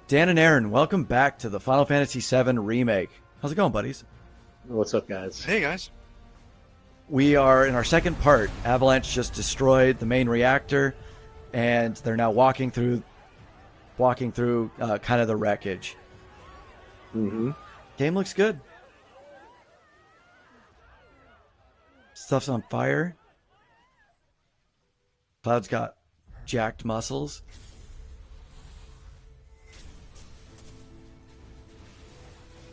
Dan and Aaron, welcome back to the Final Fantasy VII Remake. How's it going, buddies? What's up, guys? Hey, guys. We are in our second part. Avalanche just destroyed the main reactor, and they're now walking through kind of the wreckage. Mm-hmm. Game looks good. Stuff's on fire. Cloud's got jacked muscles.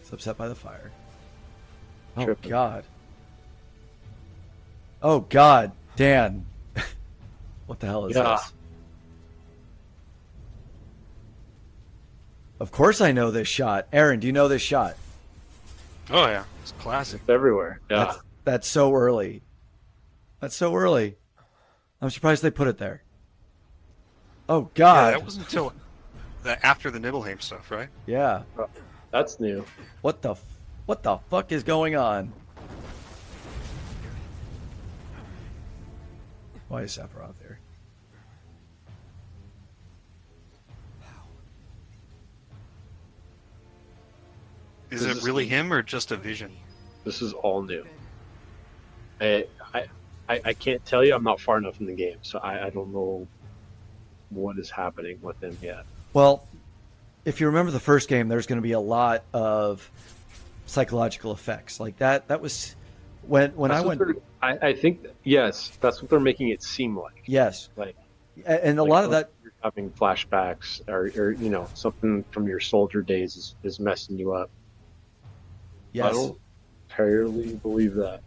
He's upset by the fire. Oh, Tripping. God. Oh, God. Dan. What the hell is this? Of course I know this shot. Aaron, do you know this shot? Oh, yeah. It's classic. It's everywhere. Yeah. That's so early. That's so early. I'm surprised they put it there. Oh, Yeah, God. that wasn't until after the Nibelheim stuff, right? Yeah. That's new. What the fuck is going on? Why is Sephiroth there? Is it really him or just a vision? This is all new. I can't tell you. I'm not far enough in the game, so I don't know what is happening with him yet. Well, if you remember the first game, there's going to be a lot of psychological effects like that. That was when I went. I think yes, that's what they're making it seem like. Yes, Like, and a like lot of that. you're having flashbacks, or something from your soldier days is messing you up. I Yes, don't entirely believe that.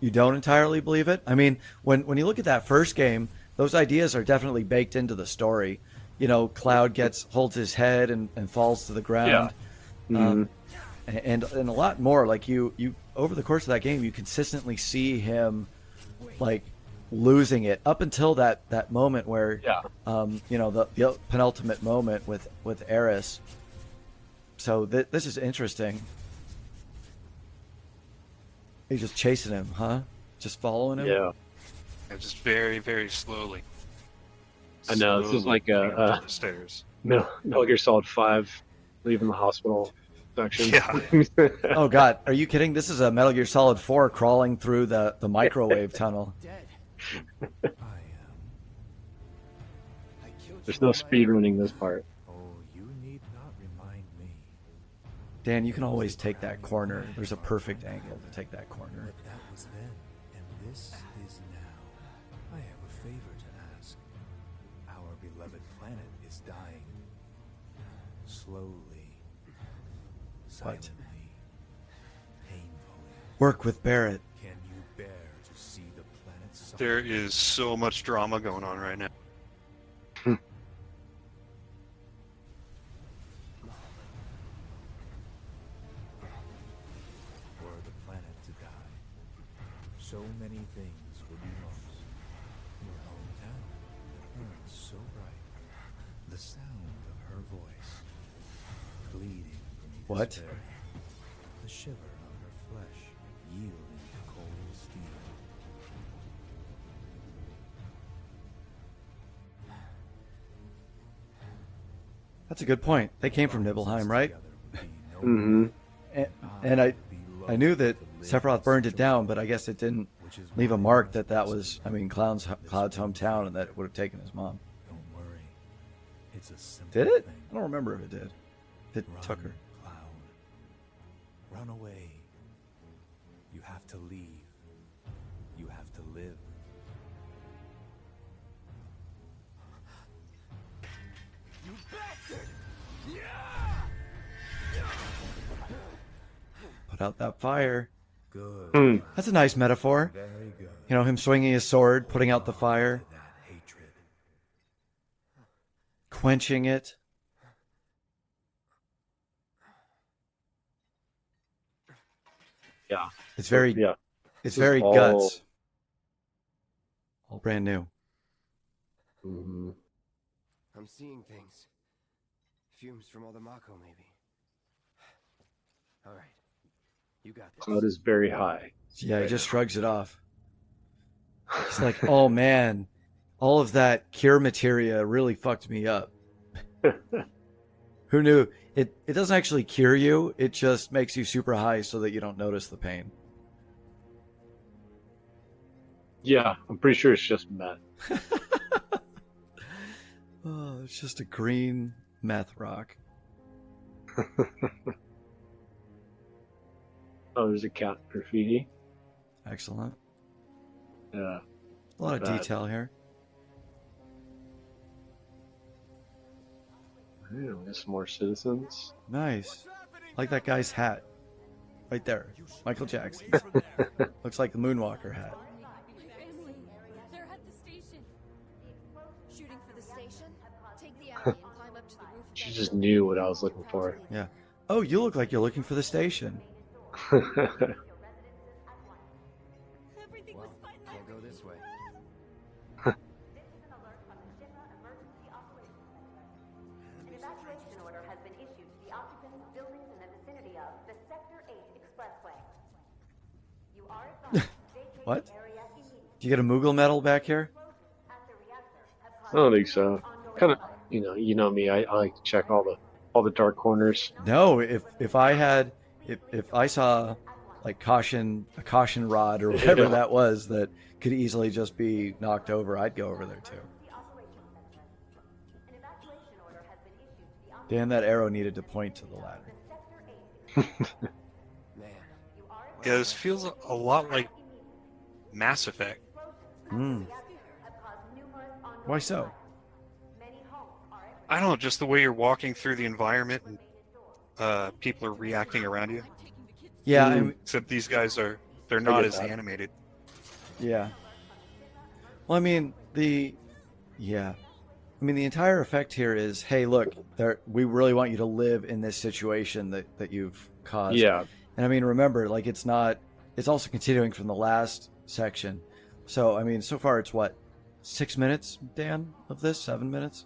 you don't entirely believe it. I mean, when you look at that first game, those ideas are definitely baked into the story. You know, Cloud holds his head and falls to the ground. Mhm. And a lot more. Like you over the course of that game, you consistently see him like losing it up until that moment where the penultimate moment with Eris. So this is interesting. He's just chasing him, huh? Just following him. Yeah. And just very, very slowly. I know, this is Slowly like a- going up the stairs. Metal Gear Solid 5, leaving the hospital section. Yeah. Oh God, are you kidding? This is a Metal Gear Solid 4 crawling through the microwave tunnel. There's no speed running this part. Oh, you need not remind me. Dan, you can always take that corner. There's a perfect angle to take that corner. But that was then, and this is now. I have a favor to ask. Our beloved planet is dying. Slowly. Silently. Painfully. Work with Barrett. Can you bear to see the planet suffer? There is so much drama going on right now. Were the planet to die, so many things would be lost. Your hometown that burns so bright, the sound of her voice, bleeding from each What? despair, the shiver of her flesh yielding to cold steel. That's a good point. They came from Nibelheim, right? Together would be no Mm-hmm. And I be knew loved that to live Sephiroth burned it down, but I guess it didn't which is leave a why mark I that was was, I mean, Cloud's hometown, and that it would have taken his mom. Don't worry. It's a simple Did it? thing. I don't remember if it did. If it Run, took her. Cloud. Run away. You have to leave. You have to live. Put out that fire. Good. Hmm. That's a nice metaphor. Very good. You know, him swinging his sword, putting out the fire, That hatred. quenching it. Yeah. It's very, Yeah. it's This is very all- guts. All brand new. Mm-hmm. I'm seeing things. Fumes from all the Mako, maybe. All right. You got this. Cloud is very high. Yeah, he just shrugs it off. It's like, oh man, all of that cure materia really fucked me up. Who knew? It doesn't actually cure you. It just makes you super high so that you don't notice the pain. Yeah, I'm pretty sure it's just meth. Oh, it's just a green meth rock. Oh, there's a cat graffiti. Excellent. Yeah. A lot of Bad. detail here. Yeah, there's some more citizens. Nice. Like that guy's hat. Right there. Michael Jackson. Looks like the Moonwalker hat. Family, they're at the station. Shooting for the station? Take the alley and climb up to the roof. She just knew what I was looking for. Yeah. Oh, you look like you're looking for the station. Everything was fine. Can't go this way. An evacuation order has been issued to the occupants of buildings in the vicinity of the Sector 8 Expressway. You are advised to vacate What? the area immediately. Do you get a Moogle medal back here? At the reactor have I caused don't think so. Kind of, you know me. I like to check all the dark corners. No, if I had if I saw like a caution rod or whatever Yeah. that was that could easily just be knocked over, I'd go over there too. the operations center. An evacuation order has been issued to the occupants Dan, that arrow needed to point to the ladder. of Sector 8 Man, You are Yeah, this feels a lot like Mass Effect. Hmm. have caused numerous ongoing Why so? fires. Many homes are at I don't know, just the way you're walking through the environment and people are reacting around you. Yeah, Mm. Except these guys they're not get as that. animated. yeah. Well, I mean the entire effect here is, hey, look, we really want you to live in this situation that you've caused. Yeah. And I mean, remember, like it's also continuing from the last section. So I mean, so far it's what, 6 minutes, Dan, of this? 7 minutes?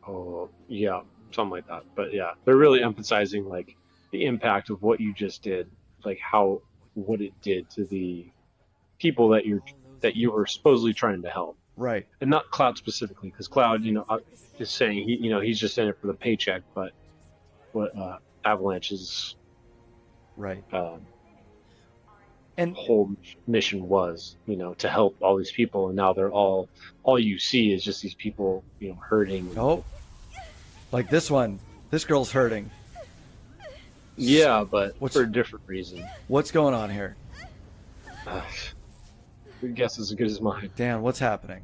Oh, yeah, something like that. But yeah, they're really emphasizing like the impact of what you just did, like what it did to the people that you were supposedly trying to help, Right. and not Cloud specifically, because Cloud, is saying he's just in it for the paycheck, but what Avalanche's Right. and whole mission was, to help all these people, and now they're all you see is just these people, hurting. Oh, like this one. This girl's hurting. Yeah, but What's- for a different reason. What's going on here? Your guess is as good as mine. Dan, what's happening?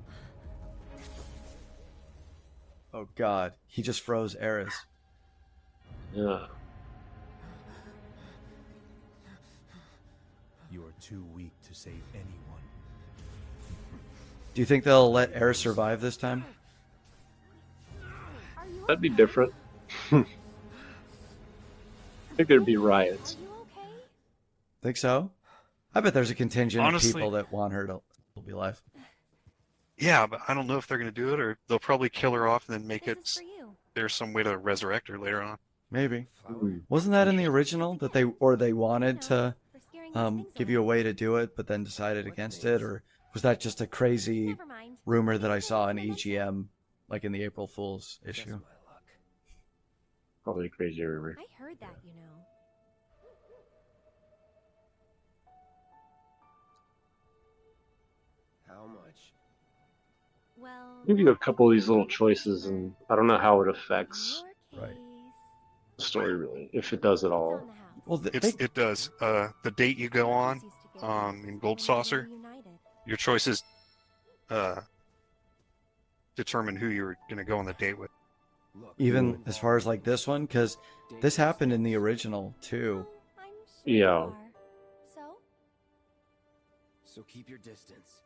Oh God, he just froze Eris. Yeah. You are too weak to save anyone. Do you think they'll let Eris survive this time? That'd be different. I think there'd be riots. Are you okay? Think so? I bet there's a contingent Honestly- of people that want her to be alive. Yeah, but I don't know if they're going to do it or they'll probably kill her off and then make This it is for you. there's some way to resurrect her later on. Maybe. Ooh. Wasn't that in the original that they wanted to For scaring those things give you a away. way to do it, but then decided against it, or was that just a crazy Never mind. rumor that I saw in EGM, like in the April Fool's just issue? my luck. Probably crazy rumor. I heard that, you know. How much? Well, I'll give you a couple of these little choices, and I don't know how it affects in your Right. case, the story really, if it does at it's all. on the house. Well, It does. The date you go on, Used to get in Gold this, Saucer, and then reunited. your choices determine who you're going to go on the date with. Look, even as far as like this one, because this happened in the original too. I'm sure Yeah. you are. So? So keep your distance.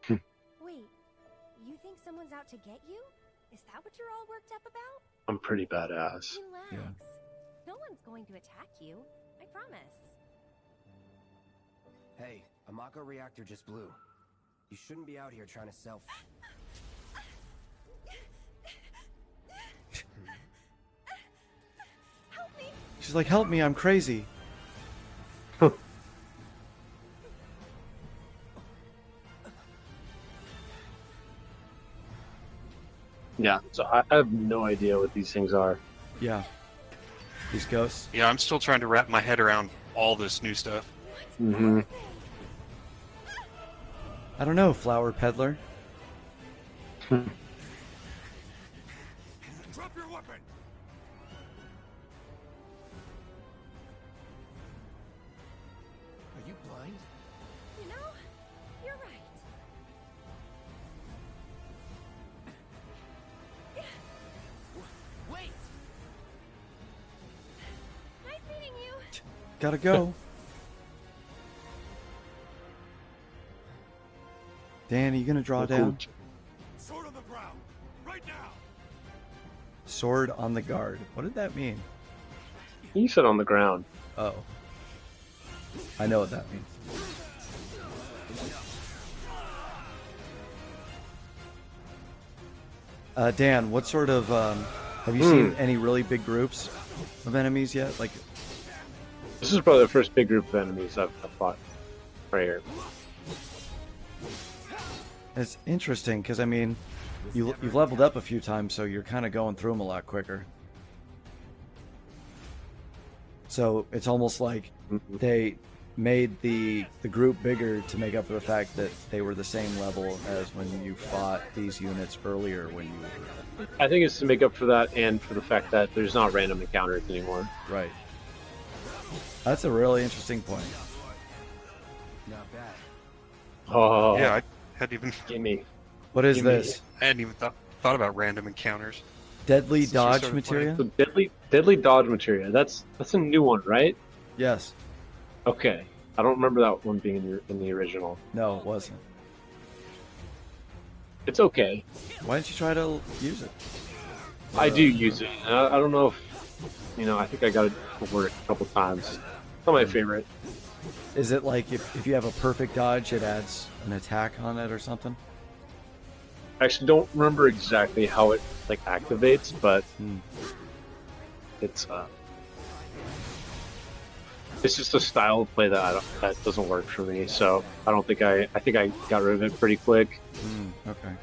Wait, you think someone's out to get you? Is that what you're all worked up about? I'm pretty badass. Relax. Yeah. No one's going to attack you. I promise. Hey, a Mako reactor just blew. You shouldn't be out here trying to sell. Help me! She's like, "Help me, I'm crazy." Yeah, so I have no idea what these things are. Yeah. These ghosts. Yeah, I'm still trying to wrap my head around all this new stuff. Mm-hmm. I don't know, flower peddler. Drop your weapon. Are you blind? You know, you're right. Wait! Nice meeting you. Gotta go. Dan, are you gonna draw down? Sword on the ground, right now. Sword on the guard. What did that mean? You said on the ground. Oh. I know what that means. Dan, what sort of have you seen any really big groups of enemies yet? Like, This is probably the first big group of enemies I've fought right here. it's interesting because I mean, you've leveled up a few times, so you're kind of going through them a lot quicker. So it's almost like they made the group bigger to make up for the fact that they were the same level as when you fought these units earlier when you were I think it's to make up for that and for the fact that there's not random encounters anymore. right. That's a really interesting point. Not bad. Oh, Yeah, I hadn't even gimme. What is Gimme. this? I hadn't even thought about random encounters. Deadly Since you dodge started materia? So deadly dodge materia. That's a new one, right? Yes. Okay. I don't remember that one being in the original. No, it wasn't. It's okay. Why didn't you try to use it? I do use it. I don't know if I think I got it to work a couple times. It's not my favorite. Is it like if you have a perfect dodge, it adds an attack on it or something? I actually don't remember exactly how it like activates, but it's just a style of play that that doesn't work for me. So I don't think I think I got rid of it pretty quick. Okay.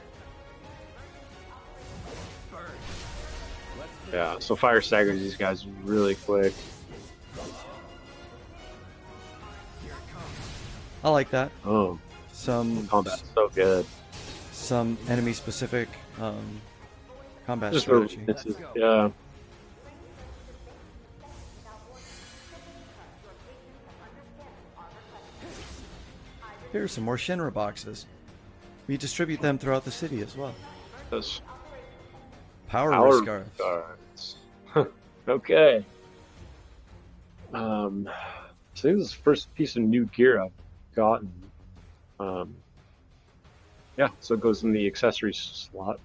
Yeah. So fire staggers these guys really quick. I like that. Oh, Some combat's so good. some enemy specific combat Just strategy. yeah. Here are some more Shinra boxes. We distribute them throughout the city as well. Those Power power guards. guards. Okay. So this is the first piece of new gear I've gotten. Yeah, so it goes in the accessories slot.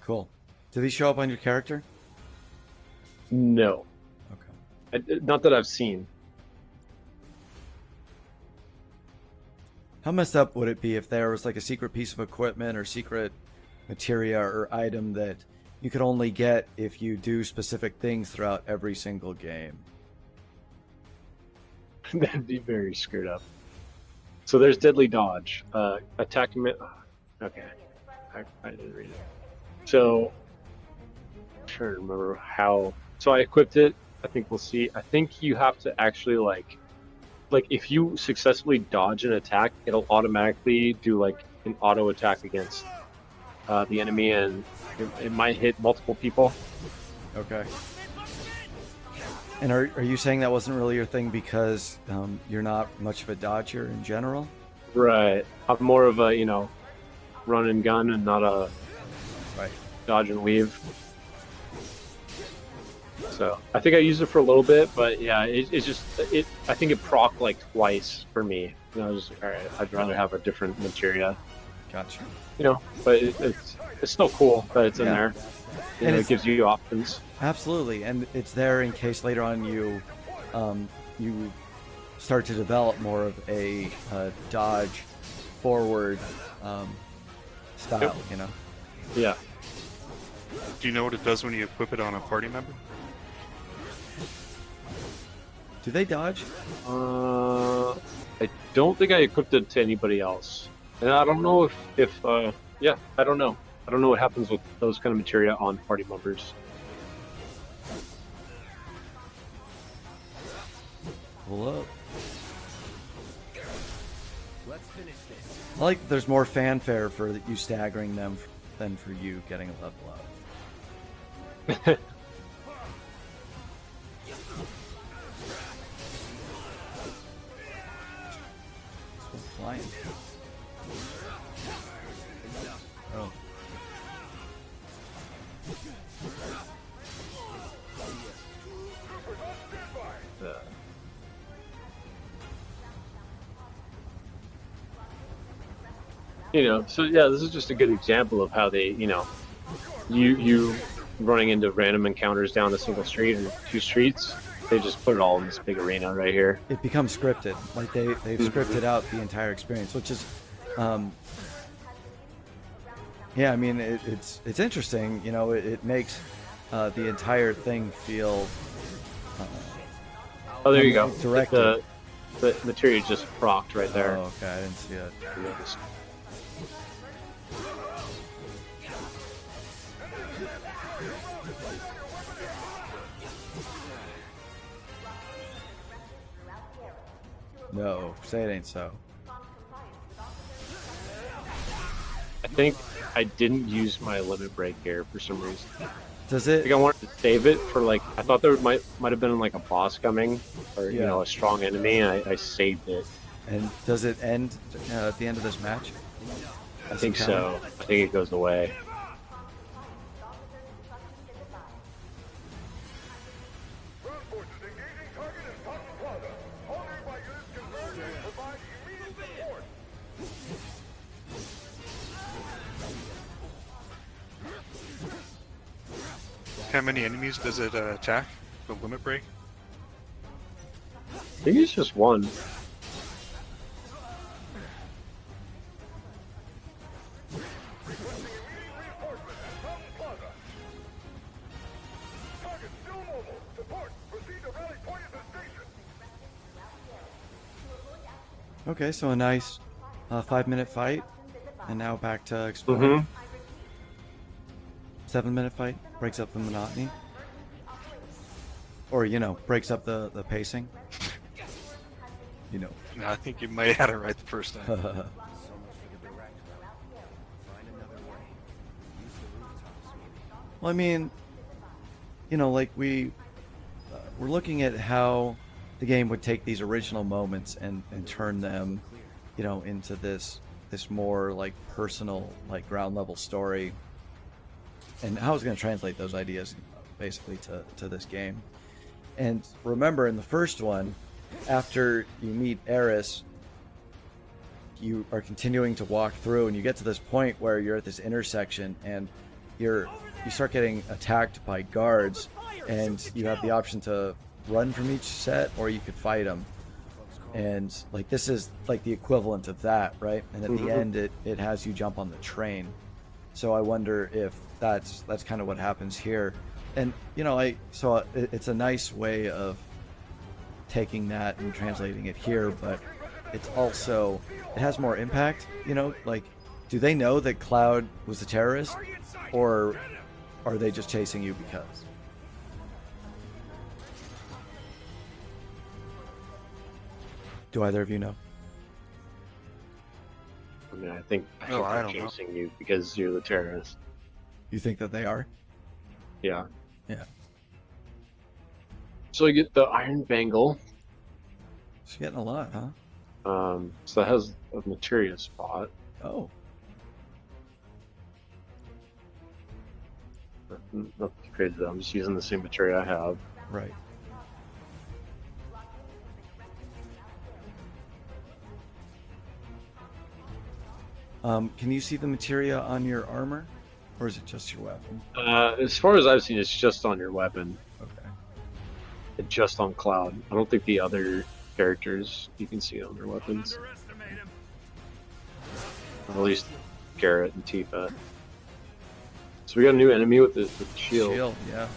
Cool. Do these show up on your character? No, Okay. not that I've seen. How messed up would it be if there was like a secret piece of equipment or secret materia or item that you could only get if you do specific things throughout every single game? That'd be very screwed up. So there's deadly dodge. Attack. Okay, I didn't read it. So I'm trying to remember how. So I equipped it. I think we'll see. I think you have to actually like if you successfully dodge an attack, it'll automatically do like an auto attack against the enemy, and it might hit multiple people. Okay. And are you saying that wasn't really your thing because you're not much of a dodger in general? Right. I'm more of a run and gun and not a Right. dodge and weave. So I think I used it for a little bit, but yeah, it's just I think it proc like twice for me. I was all right. I'd rather have a different materia. Gotcha. But it's still cool that it's in Yeah. there. And It gives you options. Absolutely, and it's there in case later on you start to develop more of a dodge forward style. Yep. Yeah. Do you know what it does when you equip it on a party member? Do they dodge? I don't think I equipped it to anybody else, and I don't know if I don't know. I don't know what happens with those kind of materia on party members. Pull up. Let's finish this. I like that there's more fanfare for you staggering them than for you getting a level up. Flying. Oh. You know, so yeah, this is just a good example of how they, you know, you running into random encounters down a single street or two streets. They just put it all in this big arena right here. It becomes scripted. Like they've scripted out the entire experience, which is, yeah. I mean, it's interesting. You know, it makes the entire thing feel. Oh, there you go. Directed. The materia just procced right there. Oh, okay, I didn't see it. No, say it ain't so. I think I didn't use my limit break here for some reason. Does I it? think I wanted to save it for like, I thought there might have been like a boss coming or you Yeah. know, a strong enemy, and I saved it. And does it end at the end of this match? I think so. I think it goes away. How many enemies does it attack? The limit break? I think it's just one. Okay, so a nice 5-minute fight, and now back to exploring. 7-minute fight breaks up the monotony, or you know, breaks up the pacing. You know. No, I think you might have had it right the first time. So much for the direct route. Find another way. Use the rooftops, maybe. Well, I mean, you know, like we're looking at how the game would take these original moments and turn them, you know, into this more like personal, like ground level story, and how it's going to translate those ideas basically to this game. And remember, in the first one, after you meet Eris, you are continuing to walk through, and you get to this point where you're at this intersection, and you start getting attacked by guards, and you have the option to run from each set, or you could fight them. And like this is like the equivalent of that, right? And at the end, it has you jump on the train. So I wonder if that's kind of what happens here. And you know, it's a nice way of taking that and translating it here, but it's also, it has more impact. You know, like, do they know that Cloud was a terrorist, or are they just chasing you because? Do either of you know? I mean, I think I they're don't know. chasing you because you're the terrorist. You think that they are? Yeah. Yeah. So you get the Iron Bangle. She's getting a lot, huh? So that has a materia spot. Oh. Nothing crazy though. I'm just using the same materia I have. Right. Can you see the materia on your armor, or is it just your weapon? As far as I've seen, it's just on your weapon. Okay. It's just on Cloud. I don't think the other characters you can see it on their weapons. Or at least Garrett and Tifa. So we got a new enemy with the shield. Shield, yeah.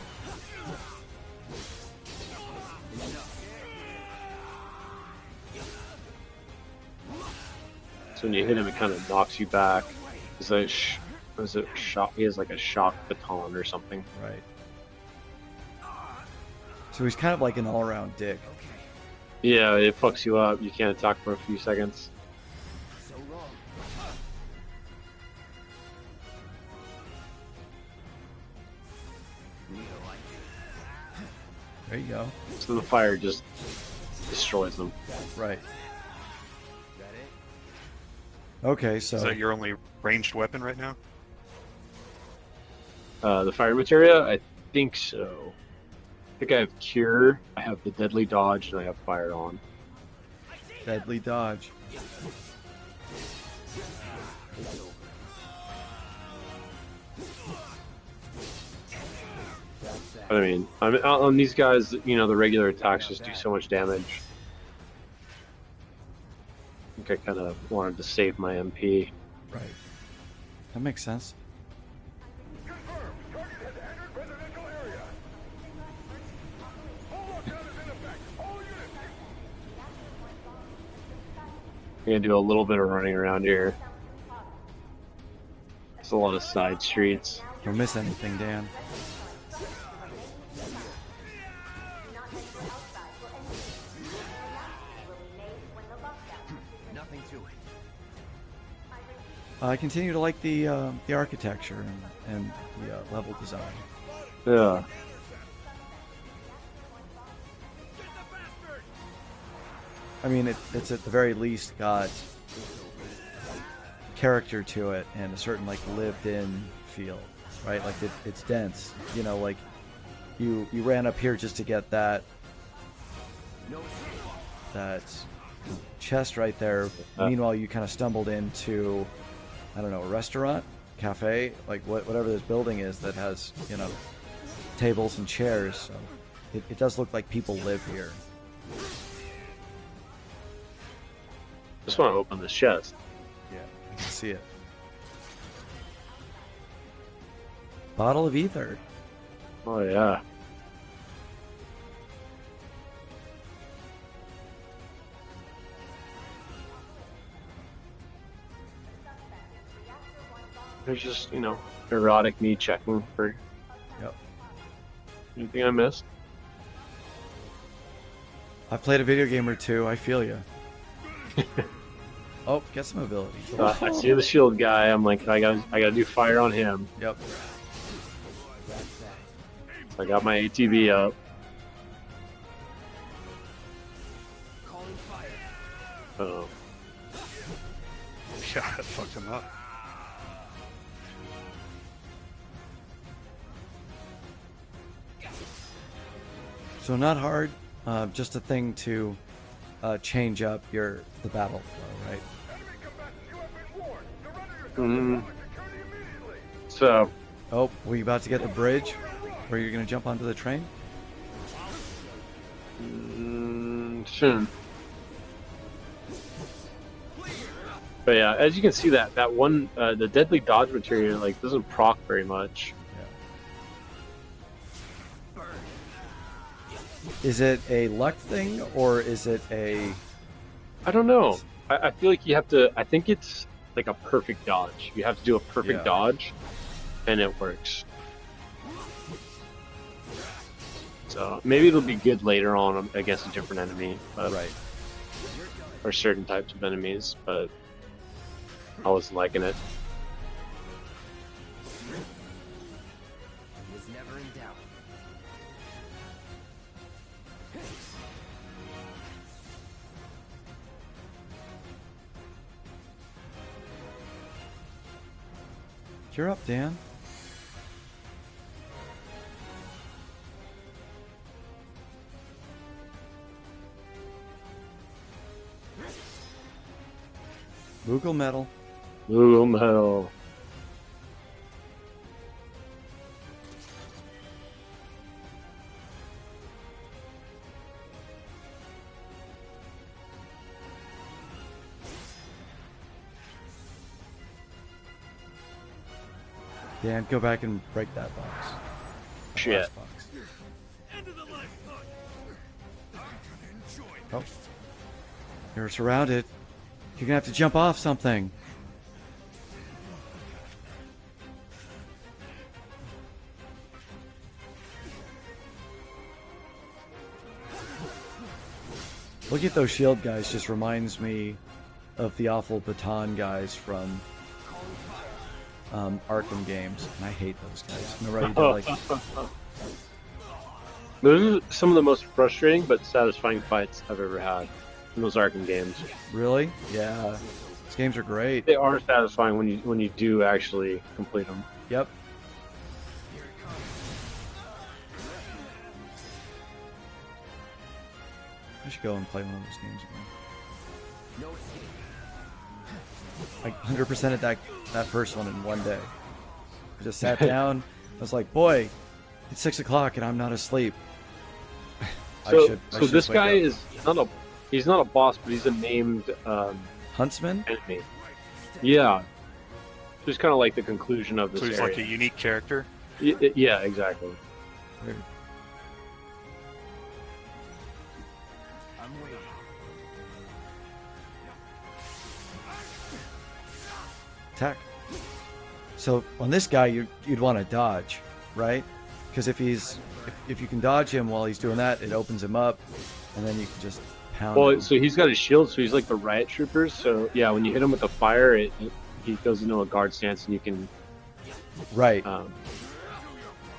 So when you hit him, it kind of knocks you back. It's like, Was it shock? He has like a shock baton or something. Right. So he's kind of like an all-around dick. Yeah, it fucks you up. You can't attack for a few seconds. So wrong. There you go. So the fire just destroys them. Right. That it? Okay, so Is that your only ranged weapon right now? The fire materia? I think so. I think I have cure, I have the deadly dodge, and I have fire on. deadly dodge. But I mean, on these guys, you know, the regular attacks just do so much damage. I think I kind of wanted to save my MP. Right. That makes sense. I'm gonna do a little bit of running around here. There's a lot of side streets. Don't miss anything, Dan. Nothing to it. I continue to like the architecture and the level design. Yeah. I mean, it's at the very least got character to it and a certain like lived-in feel, right? Like it's dense. You know, like you ran up here just to get that chest right there. Meanwhile, you kind of stumbled into, I don't know, a restaurant, cafe, like whatever this building is that has, you know, tables and chairs. So it does look like people live here. Just want to open this chest. Yeah, I can see it. Bottle of ether. Oh yeah. There's just, you know, erotic me checking for Yep. anything I missed. I've played a video game or two. I feel you. Oh, get some abilities. So I see the shield guy. I'm like, I gotta do fire on him. Yep. So I got my ATB up. Calling fire. Oh, Yeah, that fucked him up. So not hard. Just a thing to change up the battle flow, right? so Oh, were you about to get the bridge where you're going to jump onto the train? soon. But yeah, as you can see, that one the deadly dodge material like doesn't proc very much. Yeah. Is it a luck thing or is it a? I don't know. I feel like you have to. I think it's like a perfect dodge. You have to do a perfect dodge, and it works. So maybe it'll be good later on against a different enemy, but, Right. or certain types of enemies. But I was liking it. Was never in doubt. You're up, Dan. Moogle Metal. Ooh, metal. Dan, go back and break that box. That Shit. last box. Oh. You're surrounded. You're gonna have to jump off something. Looking at those shield guys just reminds me of the awful baton guys from Arkham games, and I hate those guys. Remember how you did like Those are some of the most frustrating but satisfying fights I've ever had in those Arkham games. really? Yeah, these games are great. They are satisfying when you do actually complete them. Yep. I should go and play one of those games again. I 100%ed that first one in one day. I just sat down. I was like, boy, it's 6 o'clock and I'm not asleep. So this guy is he's not a boss, but he's a named Huntsman? enemy. Yeah. Just kind of like the conclusion of this So he's area. like a unique character. Yeah, exactly. Weird. I'm waiting. Attack. So on this guy, you'd want to dodge, right? Because if you can dodge him while he's doing that, it opens him up, and then you can just pound him. Well, so he's got his shield, so he's like the riot troopers. So yeah, when you hit him with the fire, he goes into a guard stance, and you can. Right.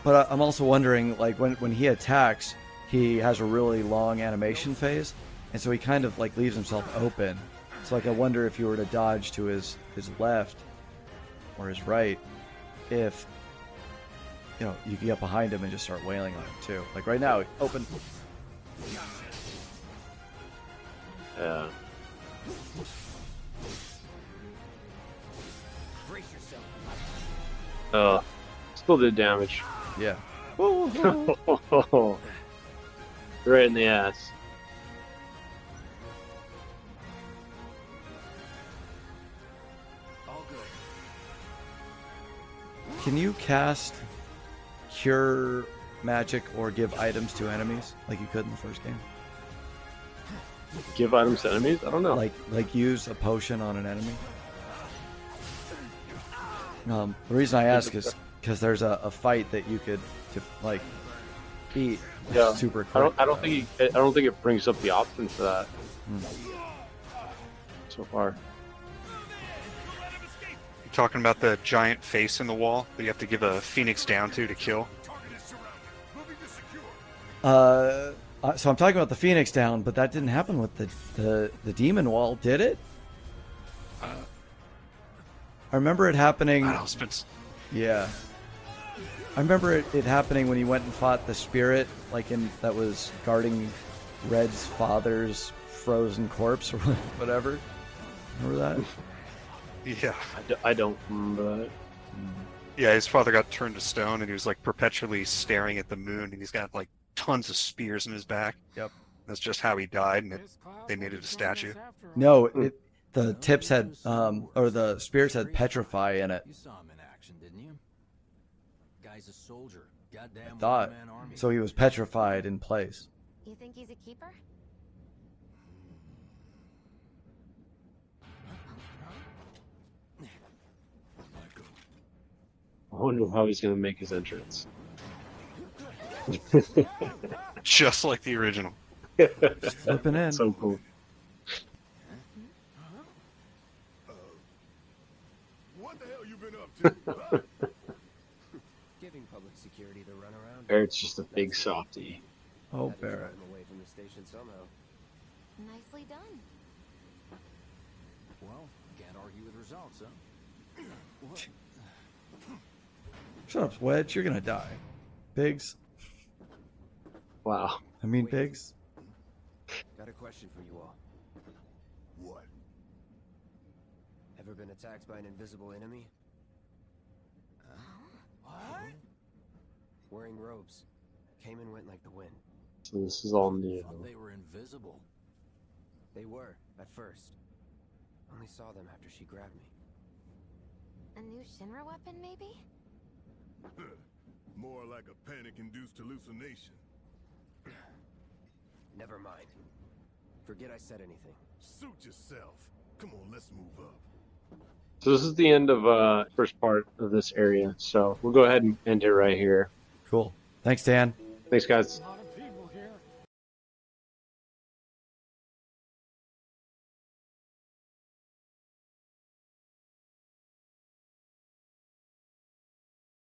But I'm also wondering, like when he attacks, he has a really long animation phase, and so he kind of like leaves himself open. So like I wonder if you were to dodge to his left or his right, if you can get behind him and just start wailing on him too. Like right now, open. Yeah. Brace yourself. Still did damage. Yeah. Right in the ass. All good. Can you cast cure magic or give items to enemies like you could in the first game? Give items to enemies? I don't know. Like use a potion on an enemy? The reason I ask is because there's a fight that you could beat super quick. I don't think it brings up the option for that so far. You're talking about the giant face in the wall that you have to give a phoenix down to kill. So I'm talking about the Phoenix down, but that didn't happen with the demon wall, did it? I remember it happening. Yeah. I remember it happening when you went and fought the spirit, that was guarding Red's father's frozen corpse or whatever. Remember that? Yeah. I don't remember that. Yeah, his father got turned to stone, and he was like perpetually staring at the moon, and he's got like tons of spears in his back. Yep. That's just how he died, and they made it a statue. No, the tips had, or the spears had petrify in it. You saw him in action, didn't you? Guy's a soldier. Goddamn I thought. one-man army. So he was petrified in place. You think he's a keeper? I wonder how he's gonna make his entrance. Just like the original. Just flipping in. So cool. What the hell you been up to? Giving public security the runaround. Barrett's just a big softie. Oh, Had to Barrett. drive him away from the station somehow. Nicely done. Well, can't argue with results, huh? Shut up, Wedge. You're gonna die. Biggs. Wow. I mean, Biggs. Got a question for you all. What? Ever been attacked by an invisible enemy? What? Wearing robes. Came and went like the wind. So this is all new. Thought they were invisible. They were, at first. Only saw them after she grabbed me. A new Shinra weapon, maybe? More like a panic-induced hallucination. Never mind. Forget I said anything. Suit yourself. Come on, let's move up. So this is the end of first part of this area. So we'll go ahead and end it right here. Cool. Thanks, Dan. Thanks, guys.